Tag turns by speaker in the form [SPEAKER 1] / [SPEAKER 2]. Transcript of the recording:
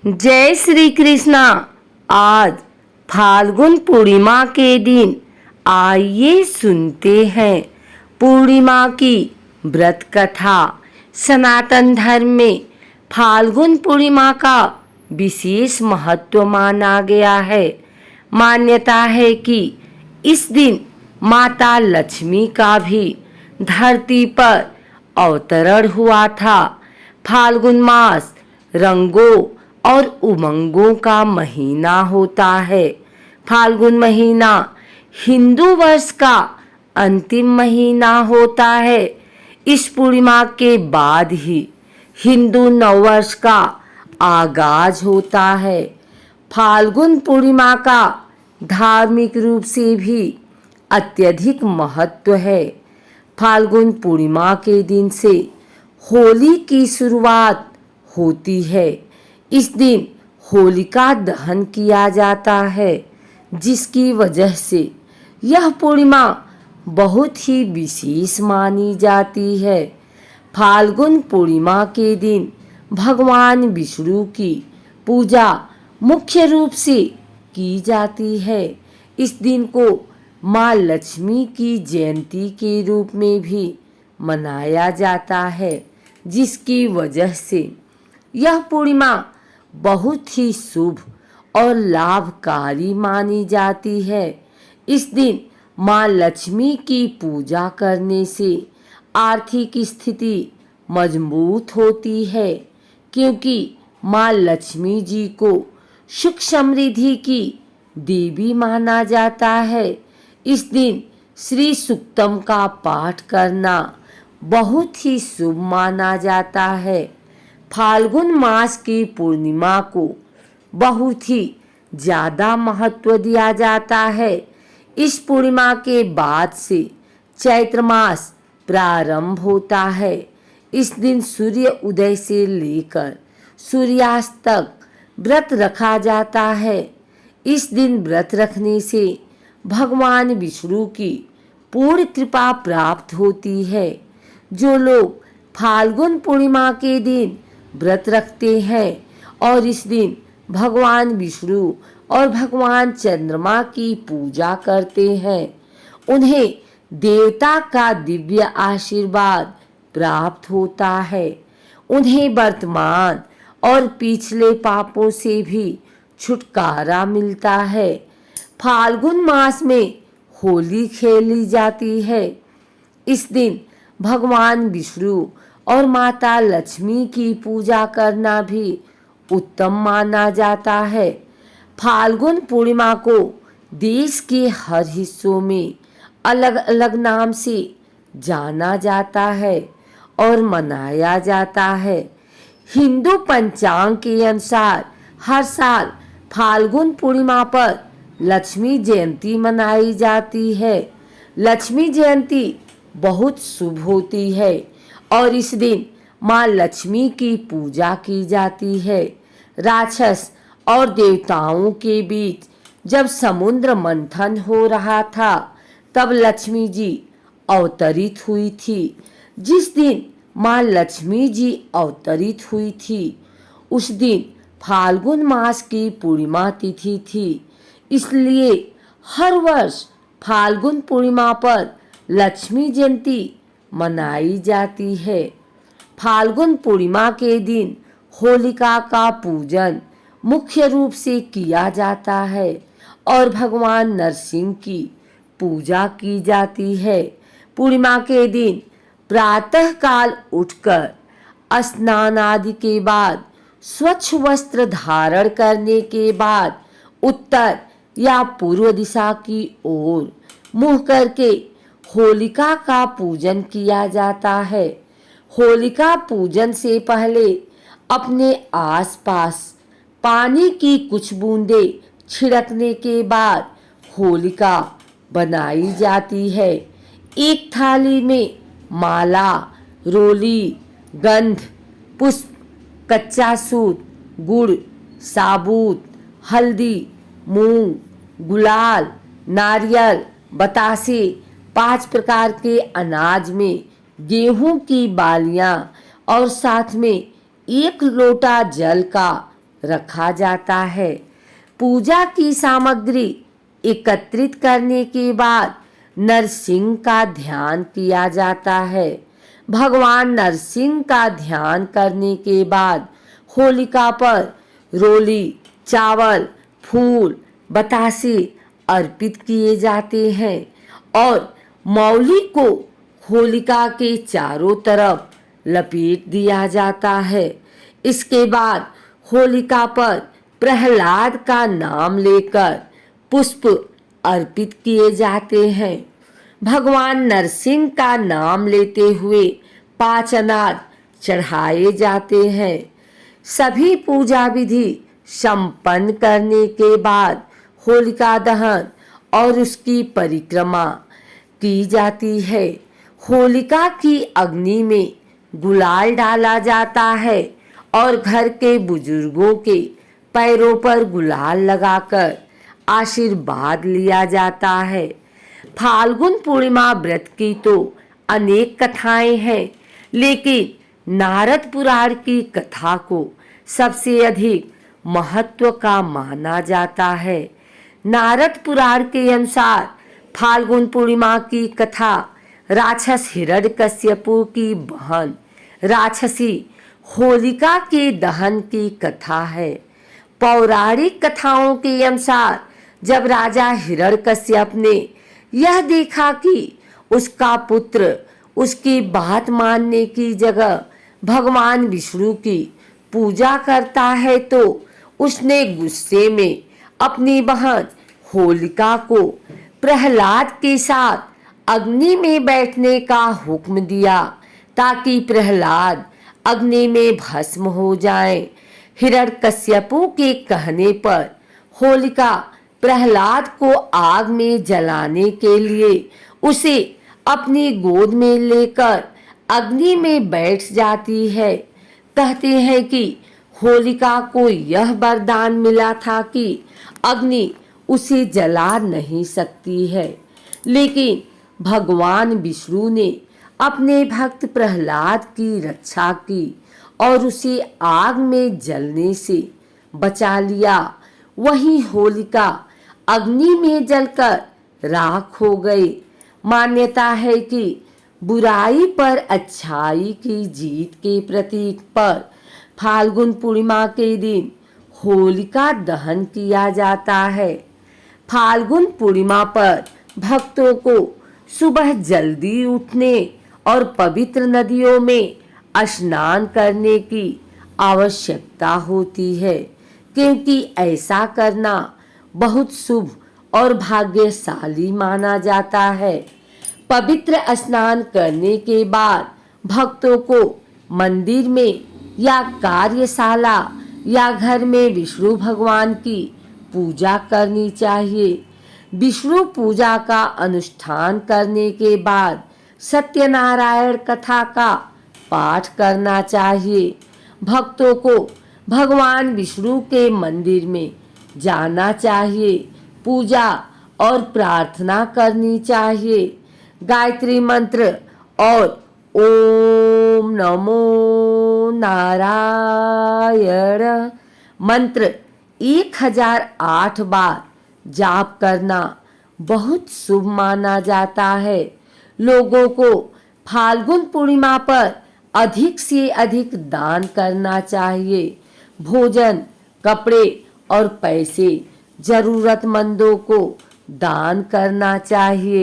[SPEAKER 1] जय श्री कृष्णा। आज फाल्गुन पूर्णिमा के दिन आइए सुनते हैं पूर्णिमा की व्रत कथा। सनातन धर्म में फाल्गुन पूर्णिमा का विशेष महत्व माना गया है। मान्यता है कि इस दिन माता लक्ष्मी का भी धरती पर अवतरण हुआ था। फाल्गुन मास रंगों और उमंगों का महीना होता है। फाल्गुन महीना हिंदू वर्ष का अंतिम महीना होता है। इस पूर्णिमा के बाद ही हिंदू नववर्ष का आगाज होता है। फाल्गुन पूर्णिमा का धार्मिक रूप से भी अत्यधिक महत्व है। फाल्गुन पूर्णिमा के दिन से होली की शुरुआत होती है। इस दिन होलिका दहन किया जाता है, जिसकी वजह से यह पूर्णिमा बहुत ही विशेष मानी जाती है। फाल्गुन पूर्णिमा के दिन भगवान विष्णु की पूजा मुख्य रूप से की जाती है। इस दिन को माँ लक्ष्मी की जयंती के रूप में भी मनाया जाता है, जिसकी वजह से यह पूर्णिमा बहुत ही शुभ और लाभकारी मानी जाती है। इस दिन माँ लक्ष्मी की पूजा करने से आर्थिक स्थिति मजबूत होती है, क्योंकि माँ लक्ष्मी जी को सुख समृद्धि की देवी माना जाता है। इस दिन श्री सूक्तम का पाठ करना बहुत ही शुभ माना जाता है। फाल्गुन मास की पूर्णिमा को बहुत ही ज़्यादा महत्व दिया जाता है। इस पूर्णिमा के बाद से चैत्र मास प्रारंभ होता है। इस दिन सूर्य उदय से लेकर सूर्यास्त तक व्रत रखा जाता है। इस दिन व्रत रखने से भगवान विष्णु की पूर्ण कृपा प्राप्त होती है। जो लोग फाल्गुन पूर्णिमा के दिन व्रत रखते हैं और इस दिन भगवान विष्णु और भगवान चंद्रमा की पूजा करते हैं, उन्हें देवता का दिव्य आशीर्वाद प्राप्त होता है। उन्हें वर्तमान और पिछले पापों से भी छुटकारा मिलता है। फाल्गुन मास में होली खेली जाती है। इस दिन भगवान विष्णु और माता लक्ष्मी की पूजा करना भी उत्तम माना जाता है। फाल्गुन पूर्णिमा को देश के हर हिस्सों में अलग अलग नाम से जाना जाता है और मनाया जाता है। हिंदू पंचांग के अनुसार हर साल फाल्गुन पूर्णिमा पर लक्ष्मी जयंती मनाई जाती है। लक्ष्मी जयंती बहुत शुभ होती है और इस दिन माँ लक्ष्मी की पूजा की जाती है। राक्षस और देवताओं के बीच जब समुद्र मंथन हो रहा था, तब लक्ष्मी जी अवतरित हुई थी। जिस दिन माँ लक्ष्मी जी अवतरित हुई थी, उस दिन फाल्गुन मास की पूर्णिमा तिथि थी। इसलिए हर वर्ष फाल्गुन पूर्णिमा पर लक्ष्मी जयंती मनाई जाती है। फाल्गुन पूर्णिमा के दिन होलिका का पूजन मुख्य रूप से किया जाता है और भगवान नरसिंह की पूजा की जाती है। पूर्णिमा के दिन प्रातः काल उठकर स्नान आदि के बाद स्वच्छ वस्त्र धारण करने के बाद उत्तर या पूर्व दिशा की ओर मुंह करके होलिका का पूजन किया जाता है। होलिका पूजन से पहले अपने आसपास पानी की कुछ बूंदें छिड़कने के बाद होलिका बनाई जाती है। एक थाली में माला, रोली, गंध, पुष्प, कच्चा सूत, गुड़, साबुत, हल्दी, मूंग, गुलाल, नारियल, बतासे, 5 प्रकार के अनाज में गेहूं की बालियां और साथ में 1 लोटा जल का रखा जाता है। पूजा की सामग्री एकत्रित करने के बाद नरसिंह का ध्यान किया जाता है। भगवान नरसिंह का ध्यान करने के बाद होलिका पर रोली, चावल, फूल, बतासे अर्पित किए जाते हैं और मौली को होलिका के चारों तरफ लपेट दिया जाता है। इसके बाद होलिका पर प्रहलाद का नाम लेकर पुष्प अर्पित किए जाते हैं। भगवान नरसिंह का नाम लेते हुए 5 अनाज चढ़ाए जाते हैं। सभी पूजा विधि संपन्न करने के बाद होलिका दहन और उसकी परिक्रमा की जाती है। होलिका की अग्नि में गुलाल डाला जाता है और घर के बुजुर्गों के पैरों पर गुलाल लगाकर आशीर्वाद लिया जाता है। फाल्गुन पूर्णिमा व्रत की तो अनेक कथाएं हैं, लेकिन नारद पुराण की कथा को सबसे अधिक महत्व का माना जाता है। नारद पुराण के अनुसार फाल्गुन पूर्णिमा की कथा राक्षस हिरण्यकश्यपु की बहन राक्षसी होलिका के दहन की कथा है। पौराणिक कथाओं के अनुसार जब राजा हिरण्यकश्यप ने यह देखा कि उसका पुत्र उसकी बात मानने की जगह भगवान विष्णु की पूजा करता है, तो उसने गुस्से में अपनी बहन होलिका को प्रहलाद के साथ अग्नि में बैठने का हुक्म दिया ताकि प्रहलाद अग्नि में भस्म हो जाए। हिरण्यकश्यपु के कहने पर होलिका प्रहलाद को आग में जलाने के लिए उसे अपनी गोद में लेकर अग्नि में बैठ जाती है। कहते हैं कि होलिका को यह वरदान मिला था कि अग्नि उसे जला नहीं सकती है, लेकिन भगवान विष्णु ने अपने भक्त प्रहलाद की रक्षा की और उसे आग में जलने से बचा लिया। वहीं होलिका अग्नि में जलकर राख हो गई। मान्यता है कि बुराई पर अच्छाई की जीत के प्रतीक पर फाल्गुन पूर्णिमा के दिन होलिका दहन किया जाता है। फाल्गुन पूर्णिमा पर भक्तों को सुबह जल्दी उठने और पवित्र नदियों में स्नान करने की आवश्यकता होती है, क्योंकि ऐसा करना बहुत शुभ और भाग्यशाली माना जाता है। पवित्र स्नान करने के बाद भक्तों को मंदिर में या कार्यशाला या घर में विष्णु भगवान की पूजा करनी चाहिए। विष्णु पूजा का अनुष्ठान करने के बाद सत्यनारायण कथा का पाठ करना चाहिए। भक्तों को भगवान विष्णु के मंदिर में जाना चाहिए, पूजा और प्रार्थना करनी चाहिए। गायत्री मंत्र और ओम नमो नारायण मंत्र 1008 बार जाप करना बहुत शुभ माना जाता है। लोगों को फाल्गुन पूर्णिमा पर अधिक से अधिक दान करना चाहिए। भोजन, कपड़े और पैसे जरूरतमंदों को दान करना चाहिए।